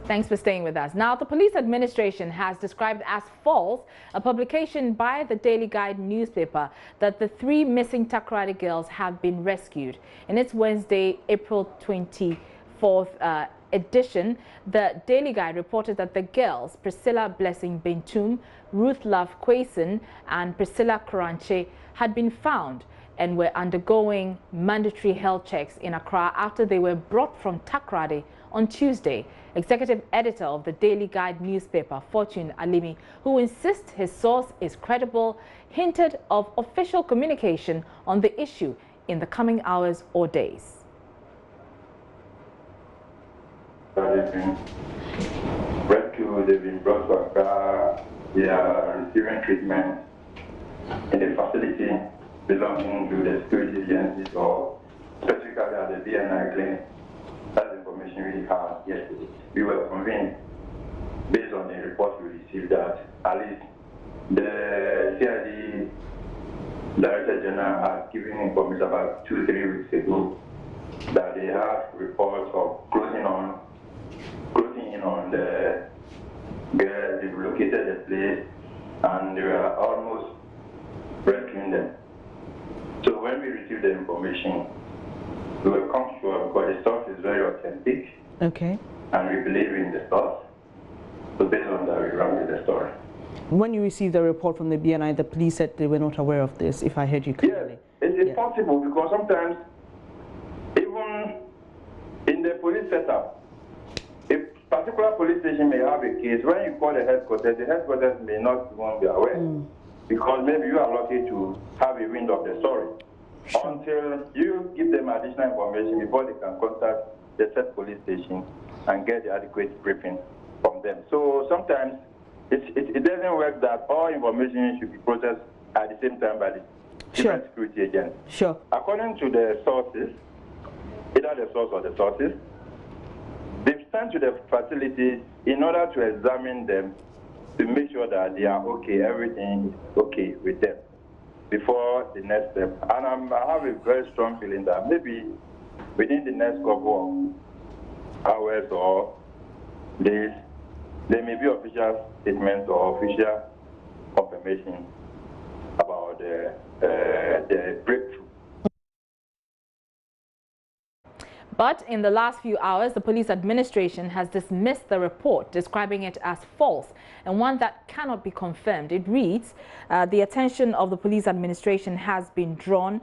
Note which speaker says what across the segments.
Speaker 1: Thanks for staying with us. Now, the police administration has described as false a publication by the Daily Guide newspaper that the 3 missing Takata girls have been rescued. In its Wednesday, April 24th edition, the Daily Guide reported that the girls, Priscilla Blessing Bentum, Ruth Love Grayson, and Priscilla Koranche, had been found and were undergoing mandatory health checks in Accra after they were brought from Takoradi on Tuesday. Executive editor of the Daily Guide newspaper, Fortune Alimi, who insists his source is credible, hinted of official communication on the issue in the coming hours or days.
Speaker 2: They've been rescued, they've been brought to Accra, they are receiving treatment in a facility belonging to the security agencies or specifically at the BNI clinic. That's the information we had yesterday. We were convinced, based on the reports we received, that at least the CID Director General had given information about 2-3 weeks ago that they have reports of closing in on the girls. They've located the place and they were almost rescuing them. So when we received the information, we were comfortable because the source is very authentic.
Speaker 3: Okay.
Speaker 2: And we believe in the source. So based on that, we ran with the story.
Speaker 3: When you received the report from the BNI, the police said they were not aware of this, if I heard you clearly.
Speaker 2: Yes, it's possible because sometimes, even in the police setup, a particular police station may have a case. When you call the headquarters may not even be aware. Because maybe you are lucky to have a wind of the story until you give them additional information before they can contact the said police station and get the adequate briefing from them. So sometimes it doesn't work that all information should be processed at the same time by the different security agents.
Speaker 3: Sure.
Speaker 2: According to the sources, either the source or the sources, they've sent to the facilities in order to examine them to make sure that they are okay, everything is okay with them before the next step. And I have a very strong feeling that maybe within the next couple of hours or days, there may be official statements or official confirmation about the breakthrough.
Speaker 1: But in the last few hours, the police administration has dismissed the report, describing it as false and one that cannot be confirmed. It reads, the attention of the police administration has been drawn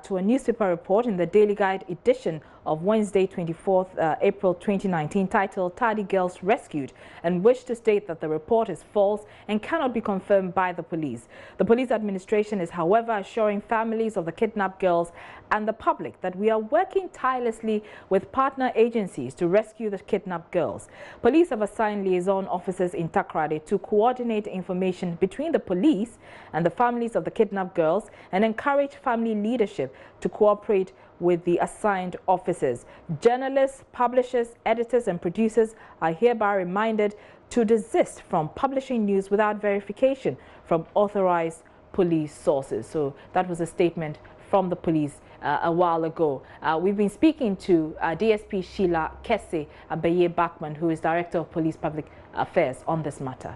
Speaker 1: to a newspaper report in the Daily Guide edition of Wednesday, 24th April 2019, titled Toddy Girls Rescued, and wish to state that the report is false and cannot be confirmed by the police. The police administration is, however, assuring families of the kidnapped girls and the public that we are working tirelessly with partner agencies to rescue the kidnapped girls. Police have assigned liaison officers in Takoradi to coordinate information between the police and the families of the kidnapped girls and encourage family leadership to cooperate with the assigned officers. Journalists, publishers, editors and producers are hereby reminded to desist from publishing news without verification from authorized police sources. So that was a statement from the police a while ago. We've been speaking to DSP Sheila Kese Abeye Bachman, who is Director of Police Public Affairs, on this matter.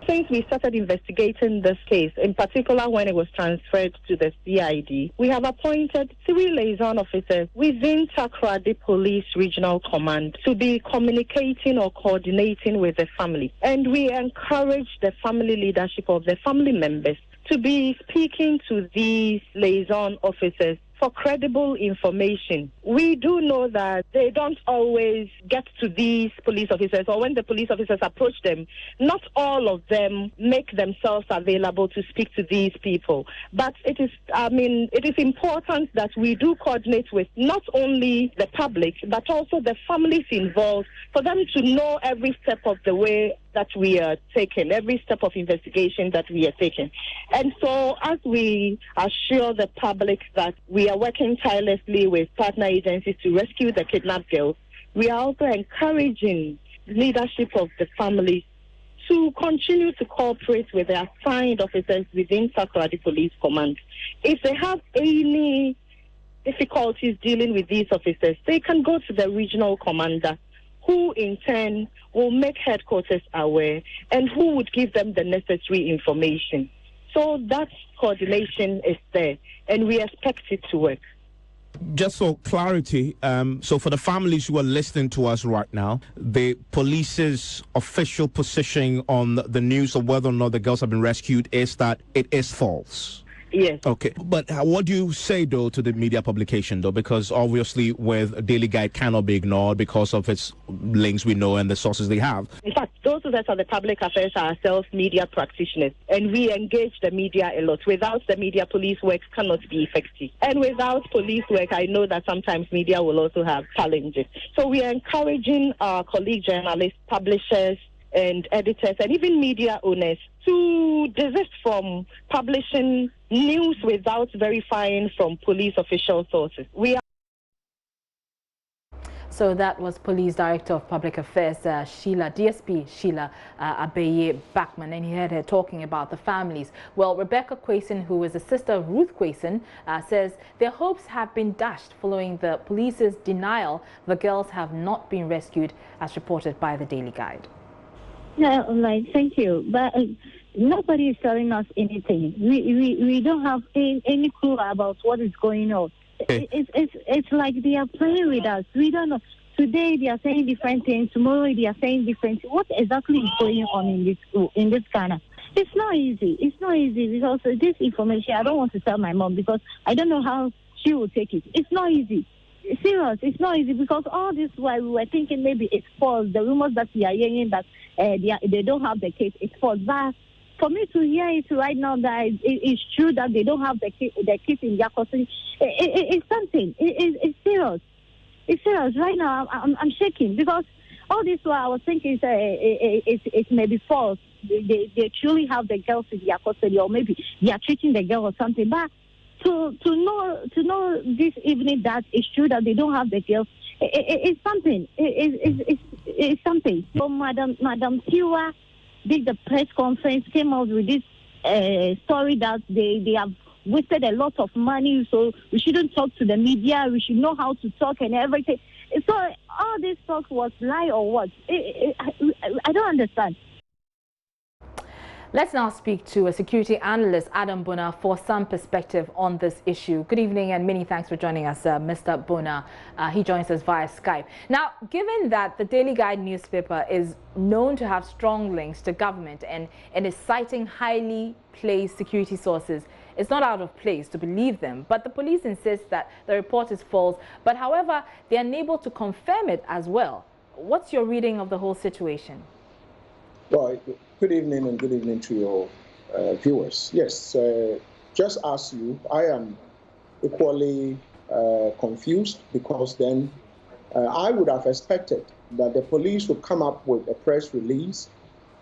Speaker 4: Since we started investigating this case, in particular when it was transferred to the CID, we have appointed 3 liaison officers within Takoradi Police Regional Command to be communicating or coordinating with the family. And we encourage the family leadership of the family members to be speaking to these liaison officers for credible information. We do know that they don't always get to these police officers, or when the police officers approach them, not all of them make themselves available to speak to these people. But it is important that we do coordinate with not only the public, but also the families involved, for them to know every step of the way that we are taking, every step of investigation that we are taking. And so as we assure the public that we are working tirelessly with partner agencies to rescue the kidnapped girls, we are also encouraging leadership of the families to continue to cooperate with the assigned officers within Takoradi Police Command. If they have any difficulties dealing with these officers, they can go to the regional commander, who in turn will make headquarters aware, and who would give them the necessary information. So that coordination is there, and we expect it to work.
Speaker 5: Just for clarity, so for the families who are listening to us right now, the police's official position on the news of whether or not the girls have been rescued is that it is false.
Speaker 4: Yes.
Speaker 5: Okay, but what do you say, though, to the media publication, though? Because obviously with Daily Guide cannot be ignored because of its links we know and the sources they have.
Speaker 4: In fact, those of us are the public affairs ourselves, media practitioners, and we engage the media a lot. Without the media, police work cannot be effective. And without police work, I know that sometimes media will also have challenges. So we are encouraging our colleague journalists, publishers, and editors, and even media owners to desist from publishing news without verifying from police official sources.
Speaker 1: So that was Police Director of Public Affairs, DSP Sheila Abeye Backman, and he heard her talking about the families. Well, Rebecca Grayson, who is the sister of Ruth Grayson, says their hopes have been dashed following the police's denial the girls have not been rescued, as reported by the Daily Guide.
Speaker 6: Yeah, right, thank you. But nobody is telling us anything. We don't have any clue about what is going on. It's like they are playing with us. We don't know. Today they are saying different things. Tomorrow they are saying different things. What exactly is going on in this Ghana? It's not easy. It's not easy because this information, I don't want to tell my mom because I don't know how she will take it. It's not easy. Serious, it's not easy because all this while we were thinking maybe it's false. The rumors that we are hearing that they don't have the case, it's false. But for me to hear it right now that it's true that they don't have the case in their custody, it's something. It's serious. It's serious. Right now, I'm shaking because all this while I was thinking it may be false. They truly have the girls in their custody, or maybe they are treating the girl or something. But to know this evening that it's true that they don't have the girls, it's something. It's something. So Madam Tiwa did the press conference, came out with this story that they have wasted a lot of money, so we shouldn't talk to the media. We should know how to talk and everything. So all this talk was lie or what? I don't understand.
Speaker 1: Let's now speak to a security analyst, Adam Bona, for some perspective on this issue. Good evening and many thanks for joining us, Mr. Bona. He joins us via Skype. Now, given that the Daily Guide newspaper is known to have strong links to government and is citing highly placed security sources, it's not out of place to believe them. But the police insist that the report is false. But however, they are unable to confirm it as well. What's your reading of the whole situation?
Speaker 7: Well, good evening and good evening to your viewers. Yes, just as you, I am equally confused because then I would have expected that the police would come up with a press release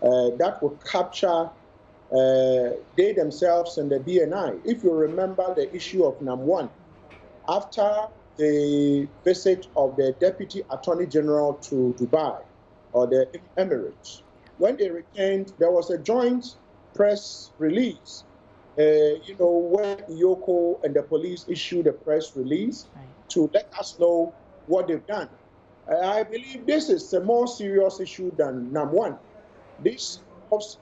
Speaker 7: that would capture they themselves and the BNI. If you remember the issue of NAM1, after the visit of the Deputy Attorney General to Dubai or the Emirates, when they returned, there was a joint press release, where Yoko and the police issued a press release to let us know what they've done. I believe this is a more serious issue than NAM1. This involves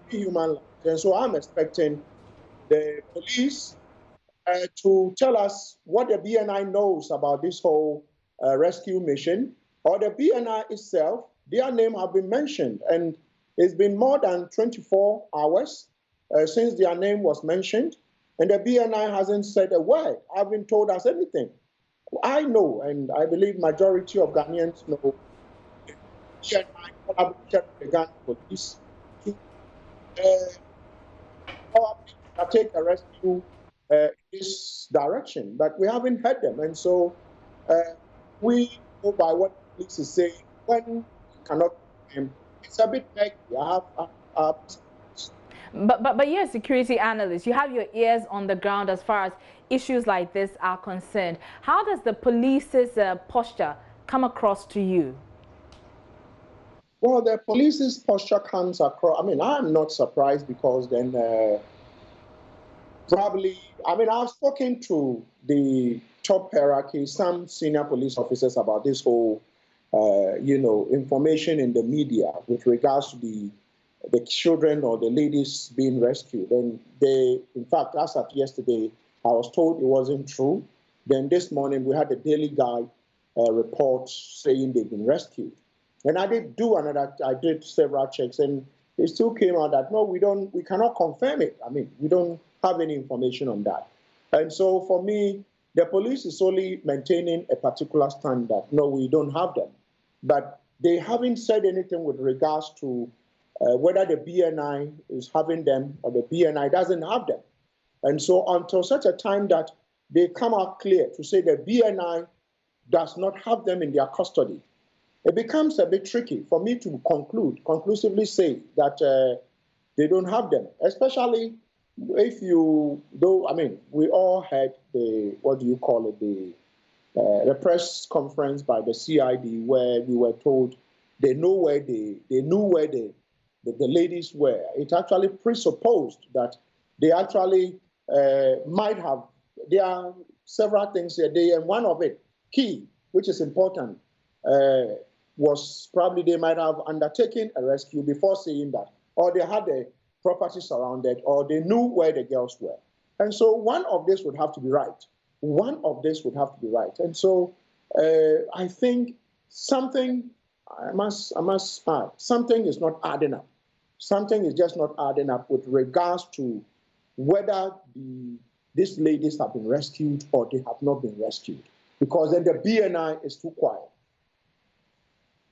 Speaker 7: human life. And so I'm expecting the police to tell us what the BNI knows about this whole rescue mission, or the BNI itself. Their name have been mentioned, and it's been more than 24 hours since their name was mentioned, and the BNI hasn't said a word, haven't told us anything. I know, and I believe majority of Ghanaians know, the BNI collaborated with the Ghana police to take a rescue in this direction, but we haven't heard them, and so we go by what the police is saying. When cannot, it's a bit vague.
Speaker 1: But you're a security analyst. You have your ears on the ground as far as issues like this are concerned. How does the police's posture come across to you?
Speaker 7: Well, the police's posture comes across. I mean, I'm not surprised because then probably, I mean, I've spoken to the top hierarchy, some senior police officers about this whole information in the media with regards to the children or the ladies being rescued. And in fact, as of yesterday, I was told it wasn't true. Then this morning, we had the Daily Guide report saying they've been rescued. And I did several checks, and it still came out that, no, we cannot confirm it. I mean, we don't have any information on that. And so for me, the police is only maintaining a particular stand that, no, we don't have them. But they haven't said anything with regards to whether the BNI is having them or the BNI doesn't have them. And so until such a time that they come out clear to say the BNI does not have them in their custody, it becomes a bit tricky for me to conclusively say that they don't have them, especially if we all had the press conference by the CID where we were told they knew where the ladies were. It actually presupposed that they actually might have. There are several things here, and one of it, key, which is important, was probably they might have undertaken a rescue before saying that, or they had the property surrounded, or they knew where the girls were. And so one of this would have to be right. One of this would have to be right. And so I think something, I must add, something is not adding up. Something is just not adding up with regards to whether these ladies have been rescued or they have not been rescued. Because then the BNI is too quiet.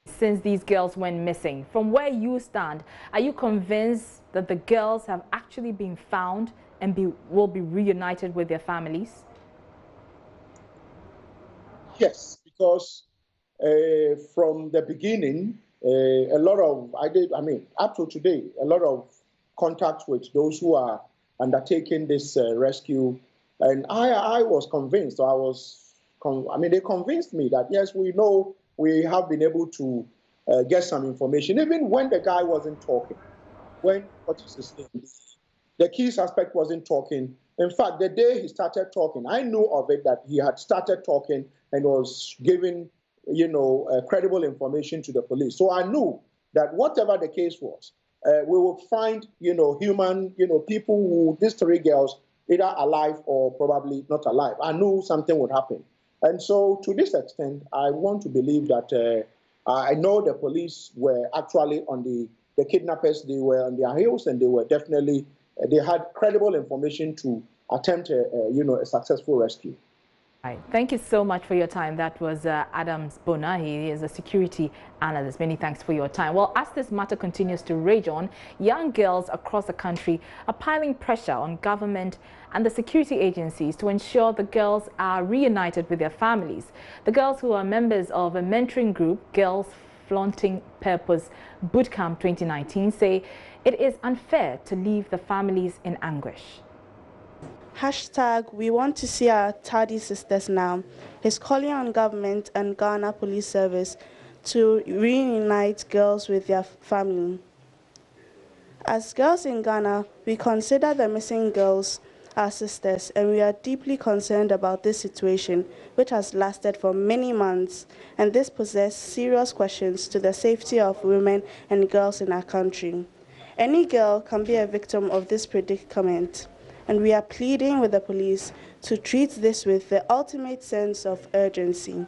Speaker 1: Since these girls went missing, from where you stand, are you convinced that the girls have actually been found and will be reunited with their families?
Speaker 7: Yes, because from the beginning, up to today, a lot of contacts with those who are undertaking this rescue, and I was convinced. They convinced me that yes, we know we have been able to get some information, even when the guy wasn't talking. When the key suspect wasn't talking. In fact, the day he started talking, I knew of it that he had started talking and was giving, credible information to the police. So I knew that whatever the case was, we would find, people who, these three girls, either alive or probably not alive. I knew something would happen. And so to this extent, I want to believe that I know the police were actually on the kidnappers, they were on their heels, and they were definitely, they had credible information to attempt a successful rescue.
Speaker 1: Right. Thank you so much for your time. That was Adams Bona. He is a security analyst. Many thanks for your time. Well, as this matter continues to rage on, young girls across the country are piling pressure on government and the security agencies to ensure the girls are reunited with their families. The girls, who are members of a mentoring group, Girls Flaunting Purpose Bootcamp 2019, say it is unfair to leave the families in anguish.
Speaker 8: # we want to see our Toddy sisters now is calling on government and Ghana Police Service to reunite girls with their family. As girls in Ghana, we consider the missing girls our sisters, and we are deeply concerned about this situation, which has lasted for many months, and this poses serious questions to the safety of women and girls in our country. Any girl can be a victim of this predicament, and we are pleading with the police to treat this with the ultimate sense of urgency.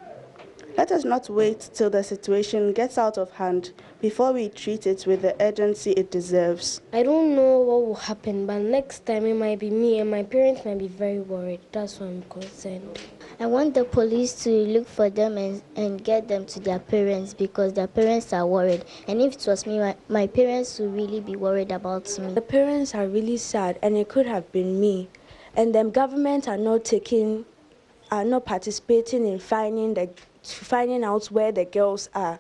Speaker 8: Let us not wait till the situation gets out of hand before we treat it with the urgency it deserves.
Speaker 9: I don't know what will happen, but next time it might be me and my parents might be very worried. That's why I'm concerned.
Speaker 10: I want the police to look for them and get them to their parents, because their parents are worried. And if it was me, my parents would really be worried about me.
Speaker 11: The parents are really sad, and it could have been me. And the government are not participating in finding out where the girls are.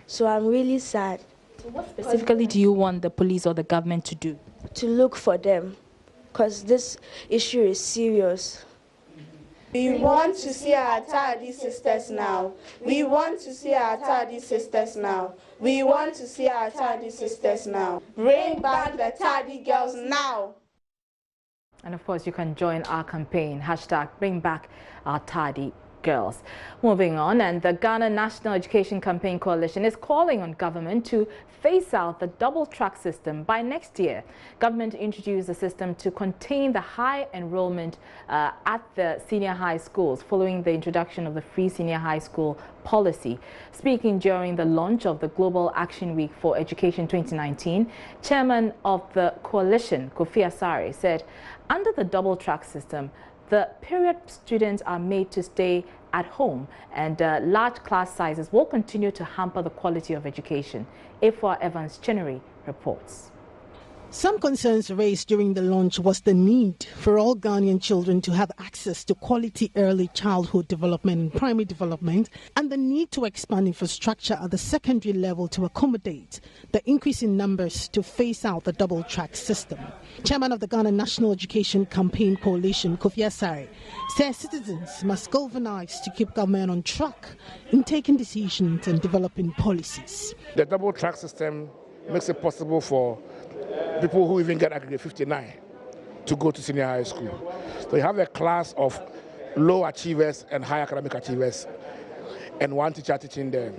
Speaker 11: So I'm really sad.
Speaker 1: So what specifically do you want the police or the government to do?
Speaker 11: To look for them, because this issue is serious.
Speaker 8: We want to see our Toddy sisters now. We want to see our Toddy sisters now. We want to see our Toddy sisters now. Bring back the Toddy girls now.
Speaker 1: And of course, you can join our campaign, #BringBackOurToddy. girls. Moving on, and the Ghana National Education Campaign Coalition is calling on government to phase out the double track system by next year. Government introduced the system to contain the high enrollment at the senior high schools following the introduction of the free senior high school policy. Speaking during the launch of the Global Action Week for Education 2019, Chairman of the coalition, Kofi Asare, said under the double track system, the period students are made to stay at home, and large class sizes will continue to hamper the quality of education. Efwa Evans Chenery reports.
Speaker 12: Some concerns raised during the launch was the need for all Ghanaian children to have access to quality early childhood development and primary development, and the need to expand infrastructure at the secondary level to accommodate the increase in numbers to phase out the double track system. Chairman of the Ghana National Education Campaign Coalition, Kofi Asare, says citizens must galvanize to keep government on track in taking decisions and developing policies.
Speaker 13: The double track system makes it possible for people who even get aggregate 59 to go to senior high school. So you have a class of low achievers and high academic achievers and one teacher teaching them.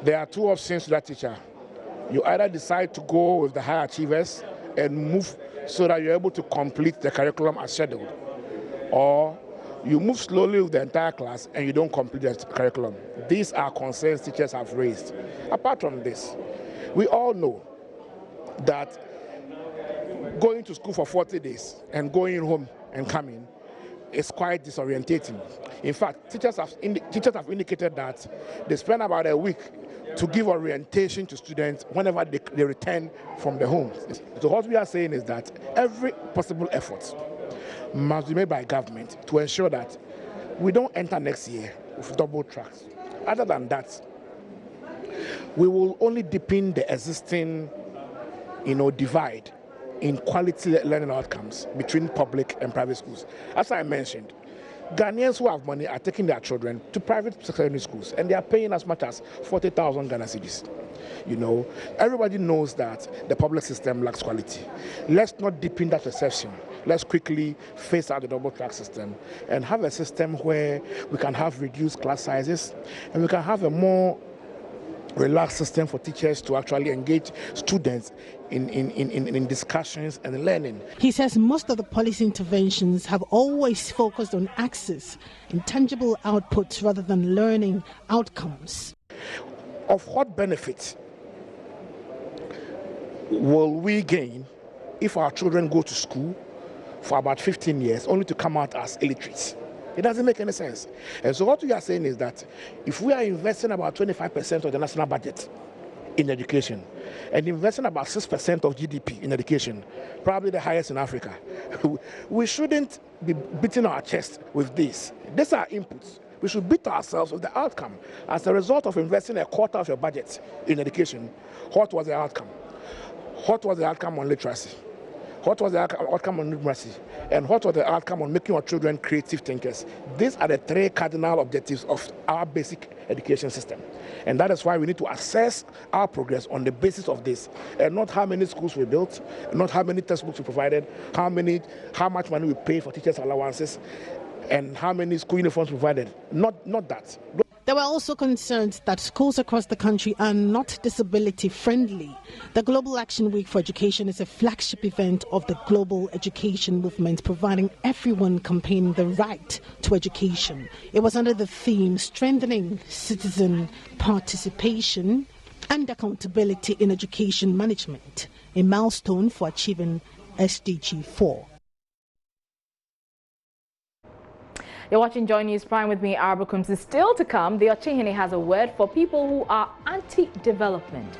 Speaker 13: There are two options to that teacher. You either decide to go with the high achievers and move so that you're able to complete the curriculum as scheduled, or you move slowly with the entire class and you don't complete the curriculum. These are concerns teachers have raised. Apart from this, we all know that going to school for 40 days and going home and coming is quite disorientating. In fact, teachers have indicated that they spend about a week to give orientation to students whenever they return from the home. So what we are saying is that every possible effort must be made by government to ensure that we don't enter next year with double tracks. Other than that, we will only deepen the existing divide in quality learning outcomes between public and private schools. As I mentioned, Ghanaians who have money are taking their children to private secondary schools, and they are paying as much as 40,000 Ghana cedis. Everybody knows that the public system lacks quality. Let's not deepen that perception. Let's quickly phase out the double track system and have a system where we can have reduced class sizes and we can have a more relaxed system for teachers to actually engage students in discussions and learning.
Speaker 12: He says most of the policy interventions have always focused on access and tangible outputs rather than learning outcomes.
Speaker 13: Of what benefit will we gain if our children go to school for about 15 years only to come out as illiterates? It doesn't make any sense. And so what we are saying is that if we are investing about 25% of the national budget in education and investing about 6% of GDP in education, probably the highest in Africa, we shouldn't be beating our chest with this. These are inputs. We should beat ourselves with the outcome. As a result of investing a quarter of your budget in education, what was the outcome? What was the outcome on literacy? What was the outcome on numeracy? And what was the outcome on making our children creative thinkers? These are the three cardinal objectives of our basic education system. And that is why we need to assess our progress on the basis of this, and not how many schools we built, not how many textbooks we provided, how much money we pay for teachers' allowances, and how many school uniforms provided. Not that.
Speaker 12: There were also concerns that schools across the country are not disability-friendly. The Global Action Week for Education is a flagship event of the global education movement, providing everyone campaigning the right to education. It was under the theme Strengthening Citizen Participation and Accountability in Education Management, a milestone for achieving SDG 4.
Speaker 1: You're watching JoyNews Prime with me, Arba Kumsi. Still to come, the Ochihene has a word for people who are anti-development.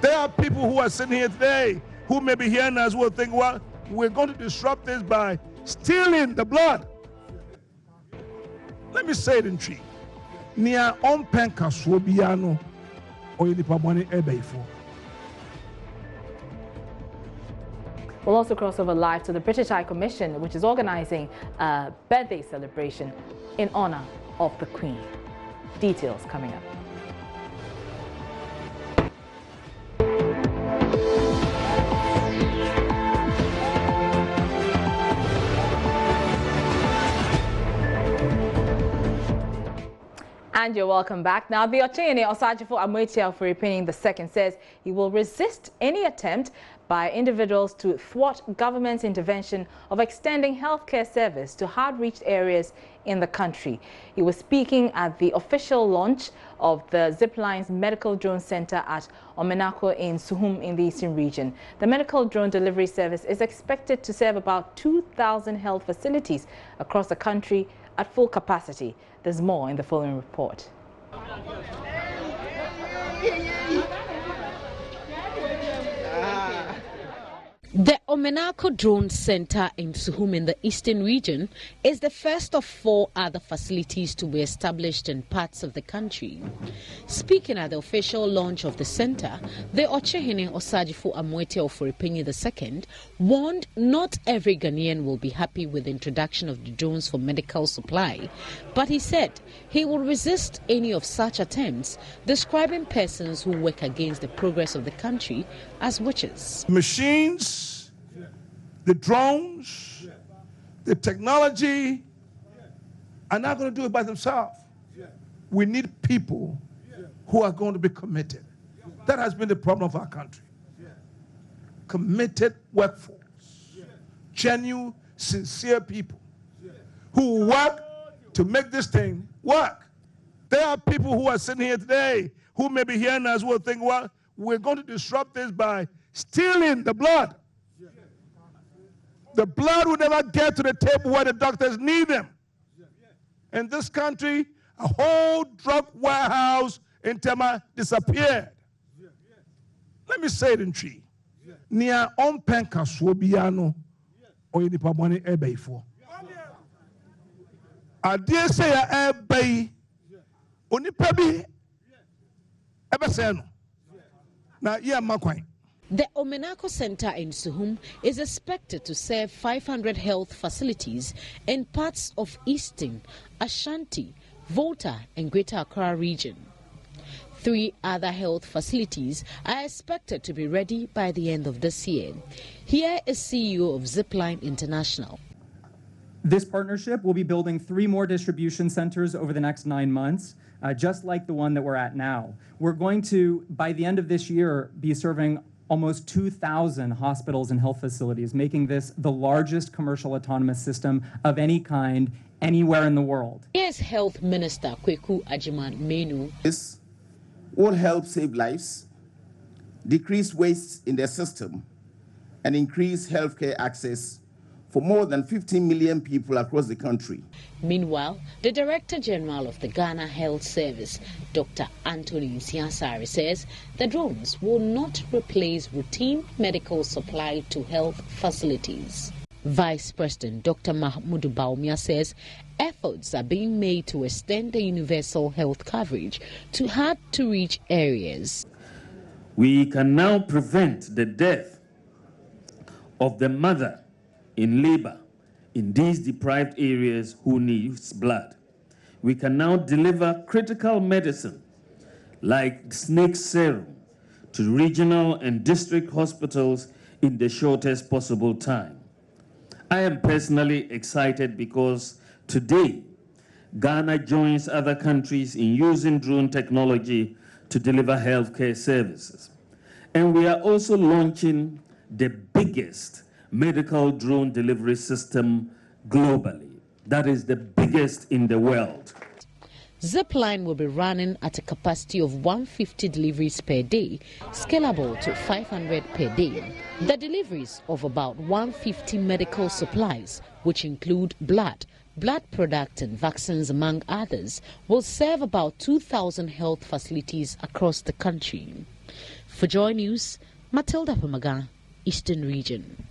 Speaker 14: There are people who are sitting here today who may be hearing us will think, well, we're going to disrupt this by stealing the blood. Let me say it in tree. Nia on penka swobiano or yidipabani ebeifo.
Speaker 1: We'll also cross over live to the British High Commission, which is organizing a birthday celebration in honor of the Queen. Details coming up. And you're welcome back. Now, the Ochene Osajifo Amoitia Furipini II says he will resist any attempt by individuals to thwart government's intervention of extending healthcare service to hard-reached areas in the country. He was speaking at the official launch of the Zipline's Medical Drone Center at Omenako in Suhum in the Eastern region. The medical drone delivery service is expected to serve about 2,000 health facilities across the country at full capacity. There's more in the following report.
Speaker 15: The Omenako Drone Center in Suhum in the Eastern region is the first of 4 other facilities to be established in parts of the country. Speaking at the official launch of the center, the Ochene Osajifo Amoitia Ofuripini II warned not every Ghanaian will be happy with the introduction of the drones for medical supply, but he said he will resist any of such attempts, describing persons who work against the progress of the country as witches.
Speaker 14: Machines, the drones, the technology are not going to do it by themselves. We need people who are going to be committed. That has been the problem of our country. Committed workforce, genuine, sincere people who work to make this thing work. There are people who are sitting here today who may be hearing us who will think, well, we're going to disrupt this by stealing the blood. The blood will never get to the table where the doctors need them. In this country, a whole drug warehouse in Tema disappeared. Let me say it in tree. Nia on penka swobiano or any pabone ebay for. I dare say a ebay only pebi ebaseno. Now, yeah, Makwai.
Speaker 15: The Omenako Center in Suhum is expected to serve 500 health facilities in parts of Eastern, Ashanti, Volta and Greater Accra region. 3 other health facilities are expected to be ready by the end of this year. Here is CEO of Zipline International.
Speaker 16: This partnership will be building 3 more distribution centers over the next 9 months, just like the one that we're at now. We're going to, by the end of this year, be serving almost 2,000 hospitals and health facilities, making this the largest commercial autonomous system of any kind anywhere in the world.
Speaker 15: Here's Health Minister Kweku Ajiman Menu.
Speaker 17: This will help save lives, decrease waste in the system, and increase healthcare access for more than 15 million people across the country.
Speaker 15: Meanwhile, the Director General of the Ghana Health Service, Dr. Anthony Nsiasari, says the drones will not replace routine medical supply to health facilities. Vice President Dr. Mahmoud Baumia says efforts are being made to extend the universal health coverage to hard-to-reach areas.
Speaker 18: We can now prevent the death of the mother in labor in these deprived areas who needs blood. We can now deliver critical medicine like snake serum to regional and district hospitals in the shortest possible time. I am personally excited because today Ghana joins other countries in using drone technology to deliver healthcare services. And we are also launching the biggest medical drone delivery system globally. That is the biggest in the world.
Speaker 15: Zipline will be running at a capacity of 150 deliveries per day, scalable to 500 per day. The deliveries of about 150 medical supplies, which include blood products and vaccines among others, will serve about 2,000 health facilities across the country. For Joy News, Matilda Pamaga, Eastern Region.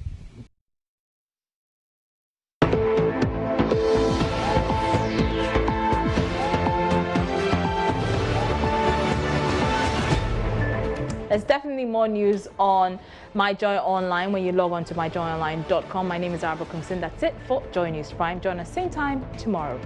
Speaker 1: There's definitely more news on My Joy Online when you log on to myjoyonline.com. My name is Arbor Kumsin. That's it for Joy News Prime. Join us same time tomorrow.